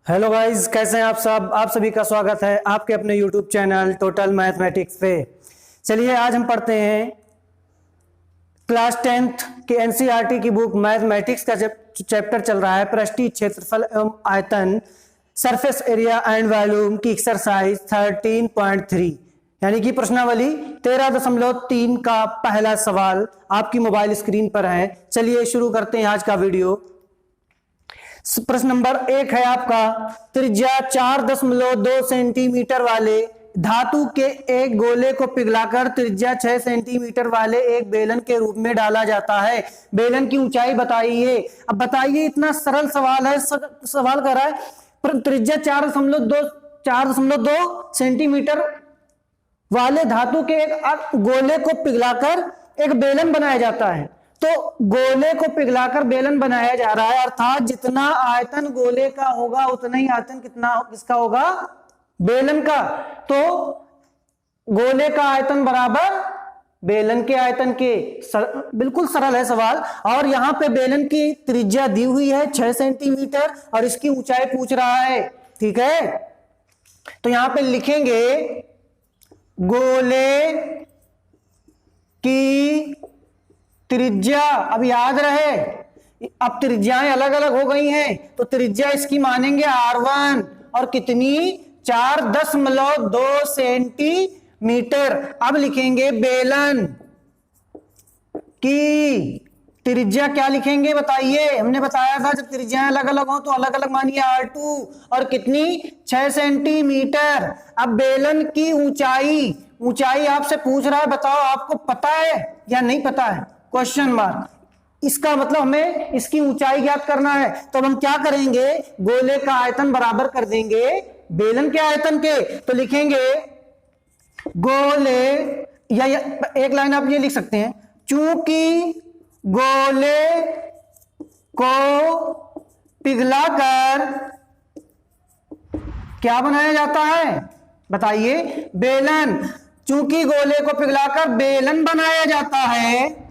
Hello guys, कैसे हैं आप सब। आप सभी का स्वागत है आपके अपने यूट्यूब चैनल टोटल मैथमेटिक्स पे। चलिए आज हम पढ़ते हैं क्लास 10th के एनसीईआरटी की बुक मैथमेटिक्स का चैप्टर चल रहा है पृष्ठीय क्षेत्रफल एवं आयतन सरफेस एरिया एंड वॉल्यूम की एक्सरसाइज 13.3 यानी कि प्रश्नावली 13.3 का पहला सवाल आपकी मोबाइल स्क्रीन पर है। चलिए शुरू करते हैं आज का वीडियो। प्रश्न नंबर 1 है आपका, त्रिज्या 4.2 सेंटीमीटर वाले धातु के एक गोले को पिघलाकर त्रिज्या 6 सेंटीमीटर वाले एक बेलन के रूप में डाला जाता है। बेलन की ऊंचाई बताइए। अब बताइए, इतना सरल सवाल है। सवाल कर रहा है त्रिज्या 4.2 सेंटीमीटर वाले धातु के एक गोले को पिघलाकर एक बेलन बनाया जाता है। तो गोले को पिघलाकर बेलन बनाया जा रहा है, अर्थात जितना आयतन गोले का होगा उतना ही आयतन किसका होगा, बेलन का। तो गोले का आयतन बराबर बेलन के आयतन के। बिल्कुल सरल है सवाल। और यहां पे बेलन की त्रिज्या दी हुई है 6 सेंटीमीटर और इसकी ऊंचाई पूछ रहा है। ठीक है, तो यहां पे लिखेंगे गोले की त्रिज्या। अब याद रहे, अब त्रिज्याएं अलग अलग हो गई हैं, तो त्रिज्या इसकी मानेंगे R1 और कितनी 4.2 सेंटीमीटर। अब लिखेंगे बेलन की त्रिज्या, क्या लिखेंगे बताइए। हमने बताया था जब त्रिज्याएं अलग अलग हो तो अलग अलग मानिए R2 और कितनी 6 सेंटीमीटर। अब बेलन की ऊंचाई आपसे पूछ रहा है, बताओ आपको पता है या नहीं पता है, क्वेश्चन मार्क। इसका मतलब हमें इसकी ऊंचाई ज्ञात करना है। तो हम क्या करेंगे, गोले का आयतन बराबर कर देंगे बेलन के आयतन के। तो लिखेंगे गोले, या एक लाइन आप ये लिख सकते हैं, चूंकि गोले को पिघलाकर क्या बनाया जाता है बताइए, बेलन। चूंकि गोले को पिघलाकर बेलन बनाया जाता है,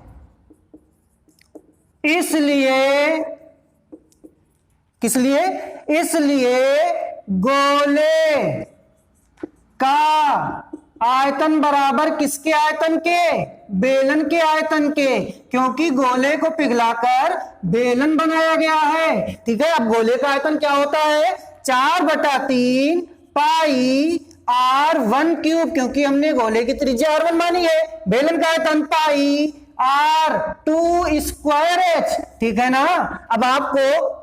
इसलिए गोले का आयतन बराबर किसके आयतन के, बेलन के आयतन के, क्योंकि गोले को पिघलाकर बेलन बनाया गया है। ठीक है, अब गोले का आयतन क्या होता है, 4/3 पाई R1 क्यूब, क्योंकि हमने गोले की त्रिज्या R1 मानी है। बेलन का आयतन पाई R2 स्क्वायर H। ठीक है ना। अब आपको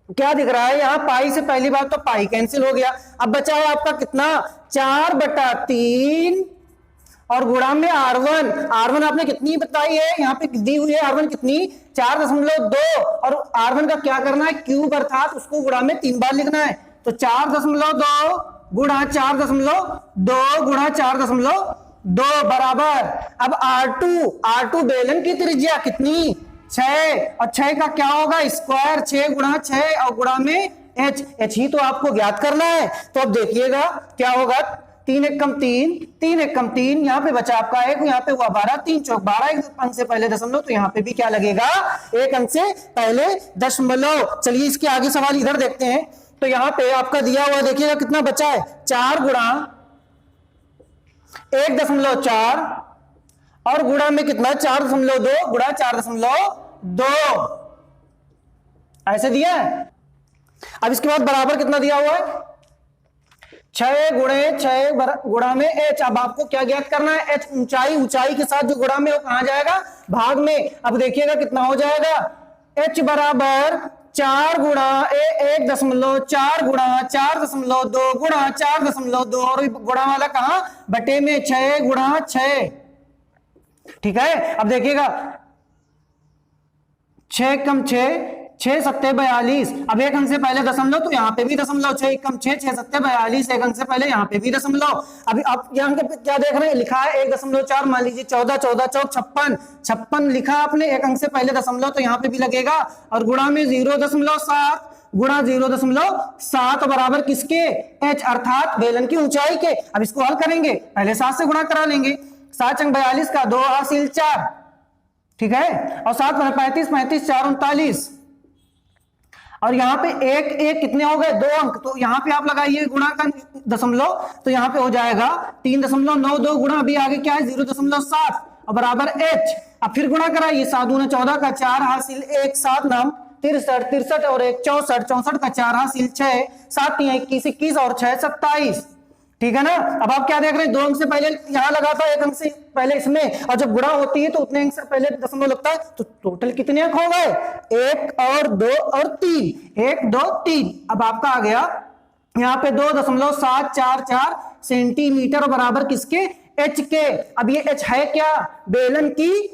क्या दिख रहा है, यहां पाई से पहली बार तो पाई कैंसिल हो गया। अब बचा है आपका कितना, 4/3 और गुणा में R1 आपने कितनी बताई है, यहाँ पे दी हुई है R1 कितनी 4.2 और R1 का क्या करना है, क्यूब, अर्थात उसको गुणा में 3 बार लिखना है। तो 4.2 गुणा 4.2 गुणा 4.2 बराबर। अब R2 बेलन की त्रिज्या कितनी 6 और 6 का क्या होगा स्क्वायर, 6 गुणा 6 और गुणा में H ही तो आपको ज्ञात करना है। तो अब देखिएगा क्या होगा, 3 एक कम 3 यहाँ पे बचा आपका 1, यहाँ पे हुआ 12, 3 चौक 12, एक अंक से पहले दशमलव, तो यहाँ पे भी क्या लगेगा, एक अंक से पहले दशमलव। चलिए इसके आगे सवाल इधर देखते हैं। तो यहाँ पे आपका दिया हुआ देखिएगा कितना बचा है, 4 गुणा 1.4 और गुणा में कितना 4.2 गुणा 4.2 ऐसे दिया है। अब इसके बाद बराबर कितना दिया हुआ है, 6 गुणे 6 गुणा में H। अब आपको क्या ज्ञात करना है, H ऊंचाई के साथ जो गुणा में वो कहां जाएगा, भाग में। अब देखिएगा कितना हो जाएगा, H बराबर 4 गुणा 1.4 गुणा 4.2 गुणा 4.2 और गुणा वाला कहां, बटे में 6 गुणा 6। ठीक है, अब देखिएगा 6 कम 6 7 42। अब एक अंक से पहले दशमलव, तो यहाँ पे भी दशमलव, 6 कम 6 6 7 42, एक अंक से पहले यहाँ पे भी दशमलव। अभी आप यहाँ पे क्या देख रहे हैं, लिखा है 1.4, मान लीजिए 14 14 चौक 56 लिखा आपने, एक अंक से पहले दशमलव, तो यहाँ पे भी लगेगा। और गुणा में 0.7 गुणा 0.7 बराबर किसके, H, अर्थात बेलन की ऊंचाई के। अब इसको हल करेंगे, पहले 7 से गुणा करा लेंगे, 7 अंक 42 का 2 हासिल 4। ठीक है, और 7 35 35 4 39। और यहाँ पे एक एक कितने हो गए, 2 अंक, तो यहाँ पे आप लगाइए गुणा का दशमलव, तो यहाँ पे हो जाएगा 3.92 गुणा अभी आगे क्या है 0.7 और बराबर h। अब फिर गुणा कराइए, 7 दूना 14 का 4 हासिल 1, 7 नाम 63, 63 और 1 64, 64 का 4 हासिल 6, 7 21, 21 और 6 27। ठीक है ना। अब आप क्या देख रहे हैं, 2 अंक से पहले यहाँ लगा था, 1 अंक से पहले इसमें, और जब गुणा होती है तो उतने अंक से पहले दशमलव लगता है, तो टोटल कितने अंक हो गए, 1 और 2 और 3, 1 2 3। अब आपका आ गया यहाँ पे 2.744 सेंटीमीटर और बराबर किसके, एच के। अब ये एच है क्या, बेलन की,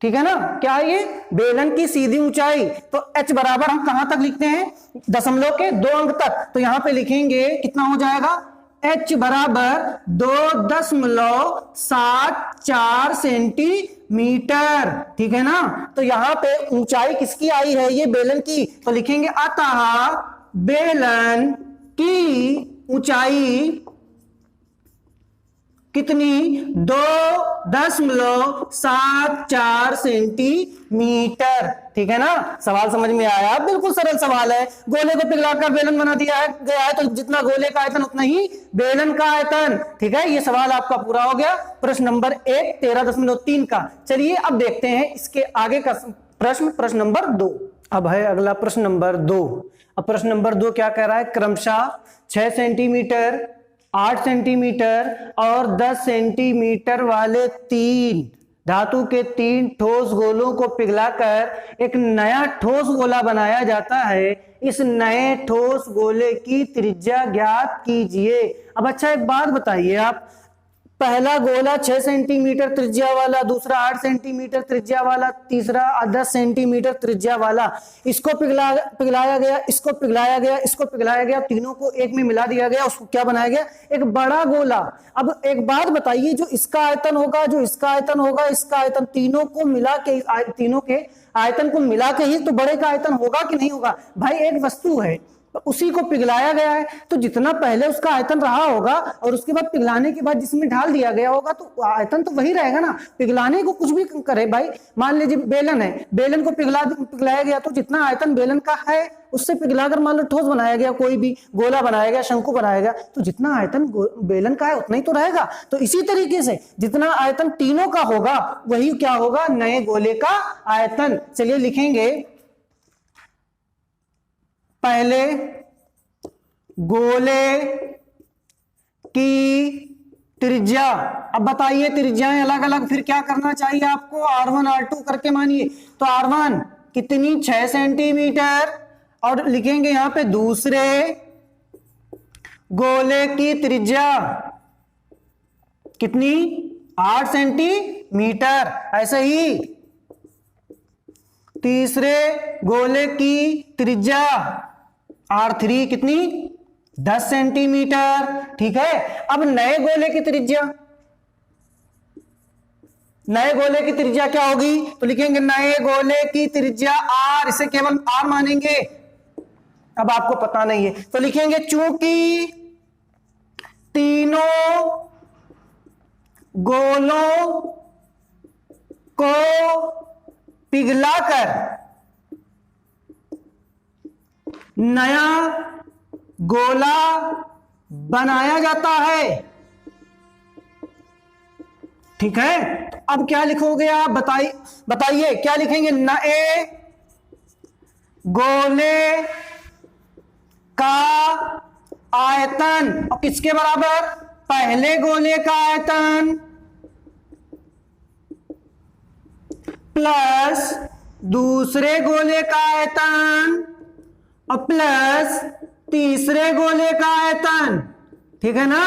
ठीक है ना, क्या है ये, बेलन की सीधी ऊंचाई। तो एच बराबर हम कहां तक लिखते हैं, दशमलव के 2 अंक तक, तो यहां पे लिखेंगे कितना हो जाएगा, h बराबर 2.74 सेंटीमीटर। ठीक है ना। तो यहां पे ऊंचाई किसकी आई है, ये बेलन की, तो लिखेंगे अतः बेलन की ऊंचाई कितनी, 2.74 सेंटीमीटर। ठीक है ना। सवाल समझ में आया, बिल्कुल सरल सवाल है। गोले को पिघलाकर बेलन बना दिया है गया है, तो जितना गोले का आयतन उतना ही बेलन का आयतन। ठीक है, ये सवाल आपका पूरा हो गया। प्रश्न नंबर 1 13.3 का। चलिए अब देखते हैं इसके आगे का प्रश्न नंबर 2। अब है अगला प्रश्न नंबर 2। अब प्रश्न नंबर 2 क्या कह रहा है, क्रमशः 6 सेंटीमीटर, 8 सेंटीमीटर और 10 सेंटीमीटर वाले 3 धातु के 3 ठोस गोलों को पिघलाकर एक नया ठोस गोला बनाया जाता है। इस नए ठोस गोले की त्रिज्या ज्ञात कीजिए। अब अच्छा एक बात बताइए आप, पहला गोला 6 सेंटीमीटर त्रिज्या वाला, दूसरा 8 सेंटीमीटर त्रिज्या वाला, तीसरा 10 सेंटीमीटर त्रिज्या वाला, इसको पिघलाया गया, इसको पिघलाया गया, इसको पिघलाया गया, तीनों को एक में मिला दिया गया, उसको क्या बनाया गया, एक बड़ा गोला। अब एक बात बताइए, जो इसका आयतन होगा, जो इसका आयतन होगा, इसका आयतन, तीनों को मिला के, तीनों के आयतन को मिला के ही तो बड़े का आयतन होगा कि नहीं होगा। भाई एक वस्तु है, उसी को पिघलाया गया है, तो जितना पहले उसका आयतन रहा होगा और उसके बाद पिघलाने के बाद जिसमें ढाल दिया गया होगा, तो आयतन तो वही रहेगा ना। पिघलाने को कुछ भी करे भाई, मान लीजिए बेलन है, बेलन को पिघलाया गया, तो जितना आयतन बेलन का है उससे पिघलाकर मान लो ठोस बनाया गया, कोई भी गोला बनाया गया, शंकु बनाया गया, तो जितना आयतन बेलन का है उतना ही तो रहेगा। तो इसी तरीके से जितना आयतन तीनों का होगा वही क्या होगा, नए गोले का आयतन। चलिए लिखेंगे, पहले गोले की त्रिज्या। अब बताइए त्रिज्याएं अलग अलग, फिर क्या करना चाहिए आपको, R1 R2 करके मानिए। तो R1 कितनी, 6 सेंटीमीटर, और लिखेंगे यहां पे दूसरे गोले की त्रिज्या कितनी, 8 सेंटीमीटर। ऐसे ही तीसरे गोले की त्रिज्या R3 कितनी, 10 सेंटीमीटर। ठीक है। अब नए गोले की त्रिज्या, नए गोले की त्रिज्या क्या होगी, तो लिखेंगे नए गोले की त्रिज्या R, इसे केवल R मानेंगे। अब आपको पता नहीं है तो लिखेंगे चूंकि तीनों गोलों को पिघलाकर नया गोला बनाया जाता है। ठीक है। तो अब क्या लिखोगे आप, बताइए क्या लिखेंगे, नए गोले का आयतन, और किसके बराबर, पहले गोले का आयतन प्लस दूसरे गोले का आयतन और प्लस तीसरे गोले का आयतन। ठीक है ना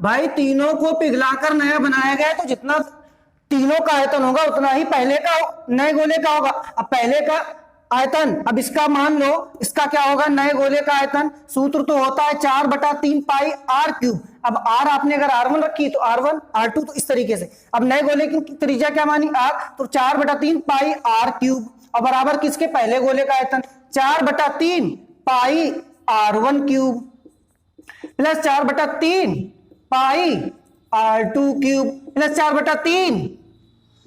भाई, तीनों को पिघलाकर नया बनाया गया, तो जितना तीनों का आयतन होगा उतना ही पहले का नए गोले का होगा। अब पहले का आयतन, अब इसका मान लो, इसका क्या होगा, नए गोले का आयतन, सूत्र तो होता है 4/3 पाई R क्यूब। अब R आपने अगर R1 रखी तो R1 R2, तो इस तरीके से। अब नए गोले की त्रिज्या क्या मानी, R, तो 4/3 पाई R क्यूब, और बराबर किसके, पहले गोले का आयतन 4/3 पाई R1 क्यूब प्लस 4/3 पाई R2 क्यूब प्लस 4/3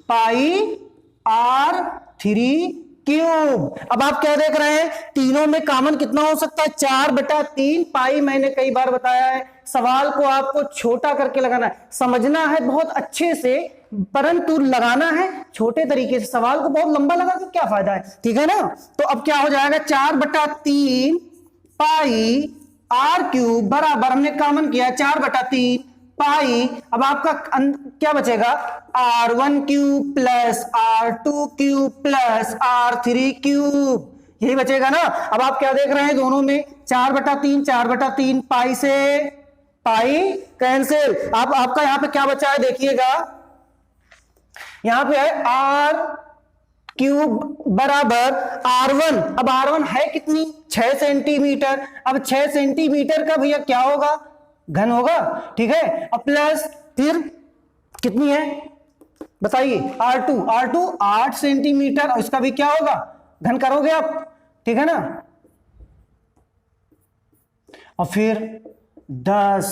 पाई R3 क्यूब। अब आप क्या देख रहे हैं, तीनों में कॉमन कितना हो सकता है, 4/3 पाई। मैंने कई बार बताया है, सवाल को आपको छोटा करके लगाना है, समझना है बहुत अच्छे से, परंतु लगाना है छोटे तरीके से। सवाल को बहुत लंबा लगा के क्या फायदा है, ठीक है ना। तो अब क्या हो जाएगा, 4/3 पाई आर क्यूब बराबर, हमने कॉमन किया 4/3 पाई। अब आपका क्या बचेगा, R1 cube plus R2 cube plus R3 cube, यही बचेगा ना। अब आप क्या देख रहे हैं, दोनों में 4/3 पाई से पाई कैंसिल। अब आपका यहां पे क्या बचा है देखिएगा, यहां पे है R क्यूब बराबर R1। अब R1 है कितनी, 6 सेंटीमीटर। अब 6 सेंटीमीटर का भैया क्या होगा, घन होगा, ठीक है। अब प्लस फिर कितनी है बताइए, R2 8 सेंटीमीटर, और इसका भी क्या होगा, घन करोगे आप, ठीक है ना। और फिर 10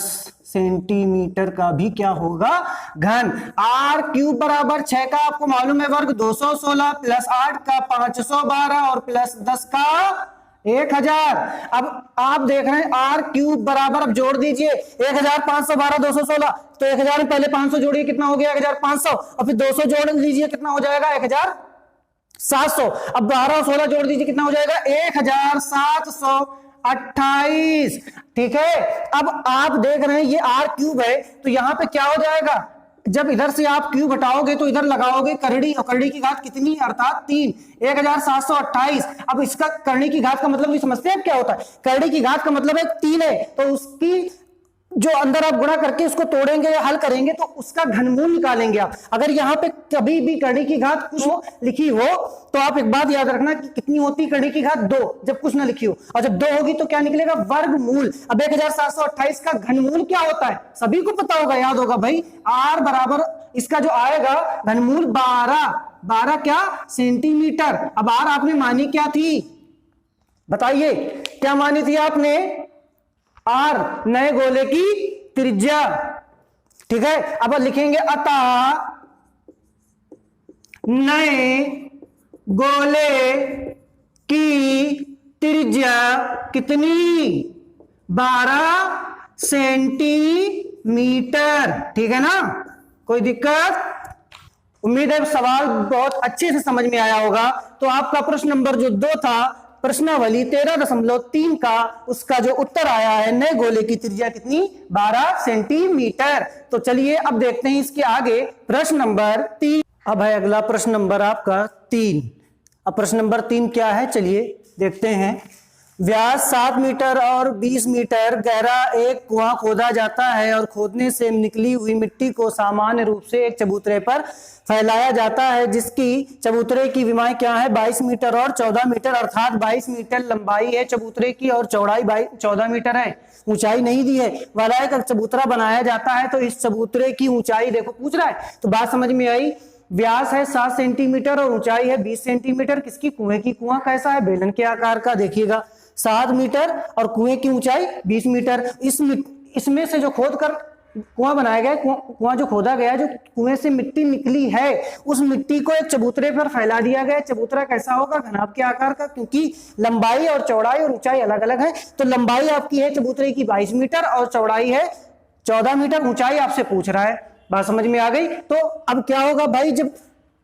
सेंटीमीटर का भी क्या होगा, घन। R क्यूब बराबर 6 का आपको मालूम है वर्ग 216 प्लस 8 का 512 और प्लस 10 का 1000। अब आप देख रहे हैं R क्यूब बराबर, अब जोड़ दीजिए 1512 216, तो 1000 में पहले 500 जोड़िए कितना हो गया 1500, और फिर 200 जोड़ दीजिए कितना हो जाएगा 1700। अब 12 और 16 जोड़ दीजिए कितना हो जाएगा 1728, ठीक है। अब आप देख रहे हैं ये R क्यूब है, तो यहां पे क्या हो जाएगा, जब इधर से आप क्यूब हटाओगे तो इधर लगाओगे करड़ी, और करड़ी की घात कितनी, अर्थात 3, 1728। अब इसका करड़ी की घात का मतलब भी समझते हैं क्या होता है, करड़ी की घात का मतलब है 3 है, तो उसकी जो अंदर आप गुणा करके उसको तोड़ेंगे या हल करेंगे तो उसका घनमूल निकालेंगे आप। अगर यहाँ पे कभी भी करड़ी की घात कुछ लिखी हो तो आप एक बात याद रखना कि कितनी होती है करड़ी की घात 2, जब कुछ ना लिखी हो, और जब 2 होगी तो क्या निकलेगा, वर्गमूल। अब 1728 का घनमूल क्या होता है, सभी को पता होगा, याद होगा भाई, R बराबर इसका जो आएगा घनमूल 12 क्या सेंटीमीटर। अब R आपने मानी क्या थी बताइए, क्या मानी थी आपने, R नए गोले की त्रिज्या, ठीक है। अब लिखेंगे अतः नए गोले की त्रिज्या कितनी, 12 सेंटीमीटर, ठीक है ना। कोई दिक्कत, उम्मीद है सवाल बहुत अच्छे से समझ में आया होगा। तो आपका प्रश्न नंबर जो 2 था, प्रश्नावली 13.3 का, उसका जो उत्तर आया है, नए गोले की त्रिज्या कितनी, 12 सेंटीमीटर। तो चलिए अब देखते हैं इसके आगे प्रश्न नंबर 3। अब है अगला प्रश्न नंबर आपका 3। अब प्रश्न नंबर 3 क्या है, चलिए देखते हैं। व्यास 7 मीटर और 20 मीटर गहरा एक कुआं खोदा जाता है और खोदने से निकली हुई मिट्टी को सामान्य रूप से एक चबूतरे पर फैलाया जाता है, जिसकी चबूतरे की विमाएं क्या है, 22 मीटर और 14 मीटर, अर्थात 22 मीटर लंबाई है चबूतरे की और चौड़ाई 14 मीटर है, ऊंचाई नहीं दी है। वाला का चबूतरा बनाया जाता है तो इस चबूतरे की ऊंचाई देखो पूछ रहा है, तो बात समझ में आई। व्यास है 7 सेंटीमीटर और ऊंचाई है 20 सेंटीमीटर, किसकी, कुएं की। कुआं कैसा है, बेलन के आकार का, देखिएगा 7 मीटर और कुएं की ऊंचाई 20 मीटर। इसमें से जो खोद कर कुआं बनाया गया, कुआं जो खोदा गया, जो कुएं से मिट्टी निकली है, उस मिट्टी को एक चबूतरे पर फैला दिया गया। चबूतरा कैसा होगा, घनाभ के आकार का, क्योंकि लंबाई और चौड़ाई और ऊंचाई अलग अलग है। तो लंबाई आपकी है चबूतरे की 22 मीटर और चौड़ाई है 14 मीटर, ऊंचाई आपसे पूछ रहा है। बात समझ में आ गई। तो अब क्या होगा भाई, जब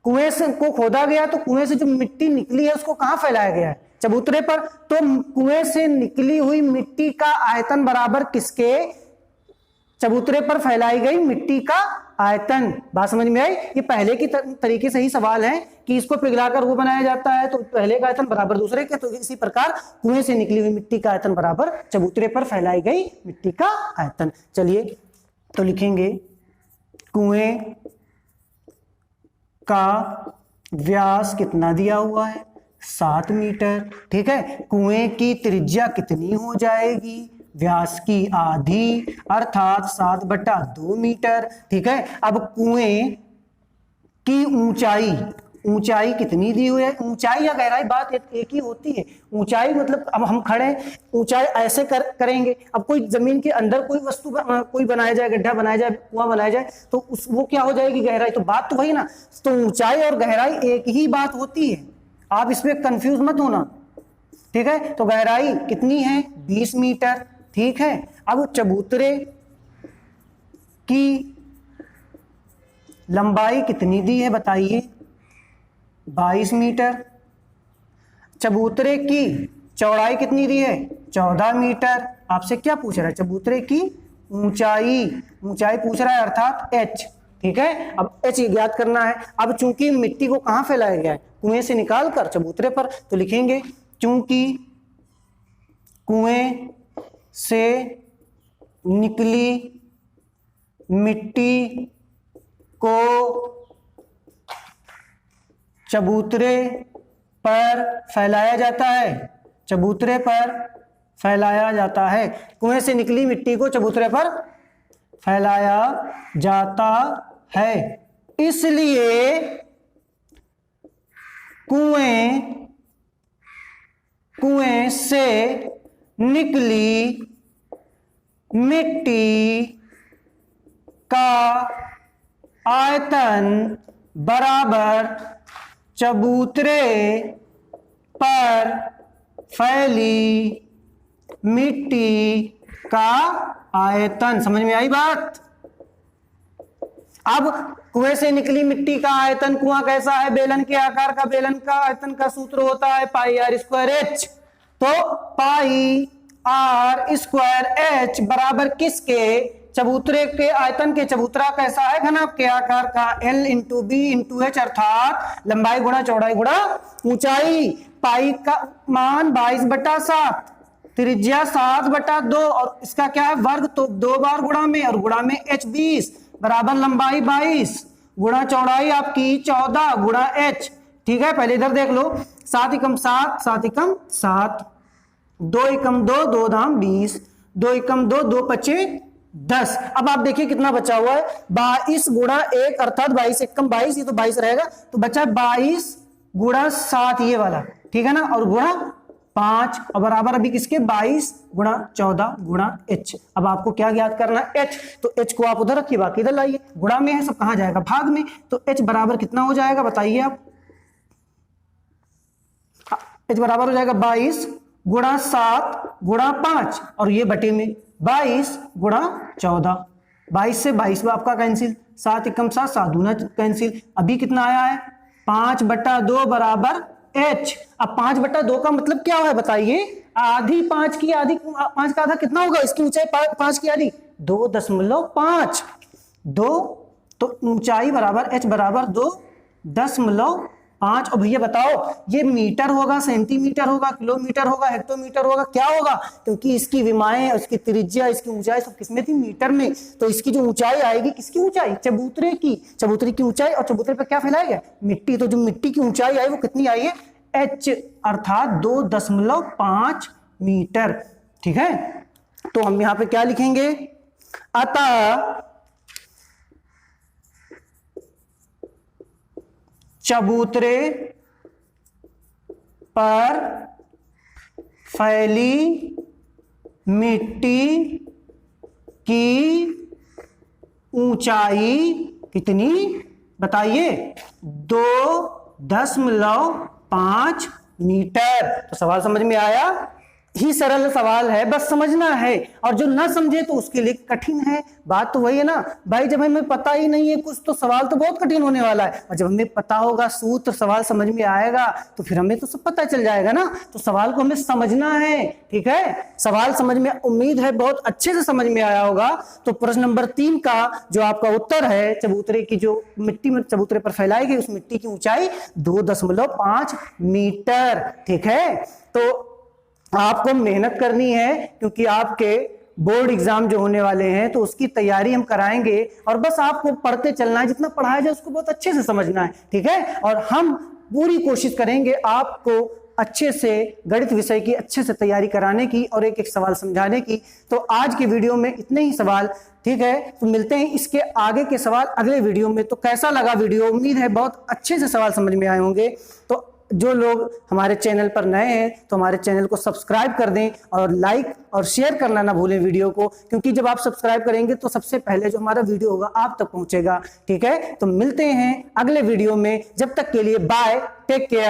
कुएं से को खोदा गया तो कुएं से जो मिट्टी निकली है उसको कहां फैलाया गया है, चबूतरे पर। तो कुएं से निकली हुई मिट्टी का आयतन बराबर किसके, चबूतरे पर फैलाई गई मिट्टी का आयतन। बात समझ में आई। ये पहले की तरीके से ही सवाल है कि इसको पिघलाकर वो बनाया जाता है, तो पहले का आयतन बराबर दूसरे के। तो इसी प्रकार कुएं से निकली हुई मिट्टी का आयतन बराबर चबूतरे पर फैलाई गई मिट्टी का आयतन। चलिए तो लिखेंगे कुएं का व्यास कितना दिया हुआ है, 7 मीटर, ठीक है। कुएं की त्रिज्या कितनी हो जाएगी, व्यास की आधी, अर्थात 7/2 मीटर, ठीक है। अब कुएं की ऊंचाई कितनी दी हुई है, ऊंचाई या गहराई बात एक ही होती है। ऊंचाई मतलब अब हम खड़े, ऊंचाई ऐसे करेंगे। अब कोई जमीन के अंदर कोई वस्तु कोई बनाया जाए, गड्ढा बनाया जाए, कुआं बनाया जाए, तो वो क्या हो जाएगी, गहराई। तो बात तो वही ना। तो ऊंचाई और गहराई एक ही बात होती है। आप इसमें कंफ्यूज मत होना, ठीक है। तो गहराई कितनी है? 20 मीटर, ठीक है। अब चबूतरे की लंबाई कितनी दी है बताइए? 22 मीटर। चबूतरे की चौड़ाई कितनी दी है? 14 मीटर। आपसे क्या पूछ रहा है? चबूतरे की ऊंचाई, ऊंचाई पूछ रहा है, अर्थात h, ठीक है। अब h ज्ञात करना है। अब चूंकि मिट्टी को कहां फैलाया गया है? कुएं से निकाल कर चबूतरे पर, तो लिखेंगे चूंकि कुएं से निकली मिट्टी को चबूतरे पर फैलाया जाता है, चबूतरे पर फैलाया जाता है। कुएं से निकली मिट्टी को चबूतरे पर फैलाया जाता है, इसलिए कुएं से निकली मिट्टी का आयतन बराबर चबूतरे पर फैली मिट्टी का आयतन। समझ में आई बात? अब कुएं से निकली मिट्टी का आयतन, कुआं कैसा है? बेलन के आकार का। बेलन का आयतन का सूत्र होता है पाई आर स्क्वायर एच। तो पाई आर स्क्वायर एच बराबर किसके? चबूतरे के आयतन के। चबूतरा कैसा है? घनाभ के आकार का। L into B into H, अर्थात लंबाई गुणा चौड़ाई गुणा ऊंचाई। पाई का मान 22/7, त्रिज्या 7/2 और इसका क्या है? वर्ग। तो 2 बार गुणा में, और गुणा में h 20 बराबर लंबाई 22 गुणा चौड़ाई आपकी 14 गुणा h, ठीक है। पहले इधर देख लो, 7 एकम 7, 7 एकम 7, 2 एकम 2, 2 दाम 20, 2 एकम 2, 2 पचे 10। अब आप देखिए कितना बचा हुआ है? 22 गुणा 1 अर्थात 22 एकम 22, ये तो 22 रहेगा, तो बचा 22 गुणा 7 ये वाला, ठीक है ना, और गुणा 5 और बराबर अभी किसके? 22 गुणा 14 गुणा h। अब आपको क्या ज्ञात करना है? h। तो h को आप उधर रखिए, बाकी इधर लाइए। गुणा में है, सब कहां जाएगा? भाग में। तो h बराबर कितना हो जाएगा बताइए आप? h बराबर हो जाएगा 22 गुणा 7 गुणा 5 और ये बटे में 22 गुणा 14। 22 से 22 आपका कैंसिल, 7 एकम 7, 7 दूना कैंसिल। अभी कितना आया है? 5/2 बराबर h। अब 5/2 का मतलब क्या है बताइए? आधी 5 की आधी, 5 का आधा कितना होगा? इसकी ऊंचाई 5 की आधी 2.5। 2 तो ऊंचाई बराबर h बराबर 2.5। और भैया बताओ ये मीटर होगा, सेंटीमीटर होगा, किलोमीटर होगा, हेक्टोमीटर होगा, क्या होगा? क्योंकि इसकी विमाएं, इसकी त्रिज्या, इसकी ऊंचाई सब किसमें थी? मीटर में। तो इसकी जो ऊंचाई आएगी, किसकी ऊंचाई? चबूतरे की। चबूतरे की ऊंचाई, और चबूतरे पर क्या फैलाया गया? मिट्टी। तो जो मिट्टी की ऊंचाई आई वो कितनी आई है? h, अर्थात 2.5 मीटर, ठीक है। तो हम यहां पे क्या लिखेंगे? अतः चबूतरे पर फैली मिट्टी की ऊंचाई कितनी बताइए? 2.5 मीटर। तो सवाल समझ में आया? ही सरल सवाल है, बस समझना है। और जो ना समझे तो उसके लिए कठिन है। बात तो वही है ना भाई, जब हमें पता ही नहीं है कुछ तो सवाल तो बहुत कठिन होने वाला है। और जब हमें पता होगा सूत्र, सवाल समझ में आएगा तो फिर हमें तो सब पता चल जाएगा ना। तो सवाल को हमें समझना है, ठीक है। सवाल समझ में, उम्मीद है बहुत अच्छे से समझ में आया होगा। तो प्रश्न नंबर 3 का जो आपका उत्तर है, चबूतरे की जो मिट्टी में चबूतरे पर फैलाई गई उस मिट्टी की ऊंचाई 2.5 मीटर, ठीक है। तो आपको मेहनत करनी है क्योंकि आपके बोर्ड एग्जाम जो होने वाले हैं तो उसकी तैयारी हम कराएंगे। और बस आपको पढ़ते चलना है, जितना पढ़ाया जाए उसको बहुत अच्छे से समझना है, ठीक है। और हम पूरी कोशिश करेंगे आपको अच्छे से गणित विषय की अच्छे से तैयारी कराने की और एक एक सवाल समझाने की। तो आज के वीडियो में इतने ही सवाल, ठीक है। तो मिलते हैं इसके आगे के सवाल अगले वीडियो में। तो कैसा लगा वीडियो? उम्मीद है बहुत अच्छे से सवाल समझ में आए होंगे। तो जो लोग हमारे चैनल पर नए हैं तो हमारे चैनल को सब्सक्राइब कर दें और लाइक और शेयर करना ना भूलें वीडियो को, क्योंकि जब आप सब्सक्राइब करेंगे तो सबसे पहले जो हमारा वीडियो होगा आप तक पहुंचेगा, ठीक है। तो मिलते हैं अगले वीडियो में, जब तक के लिए बाय, टेक केयर।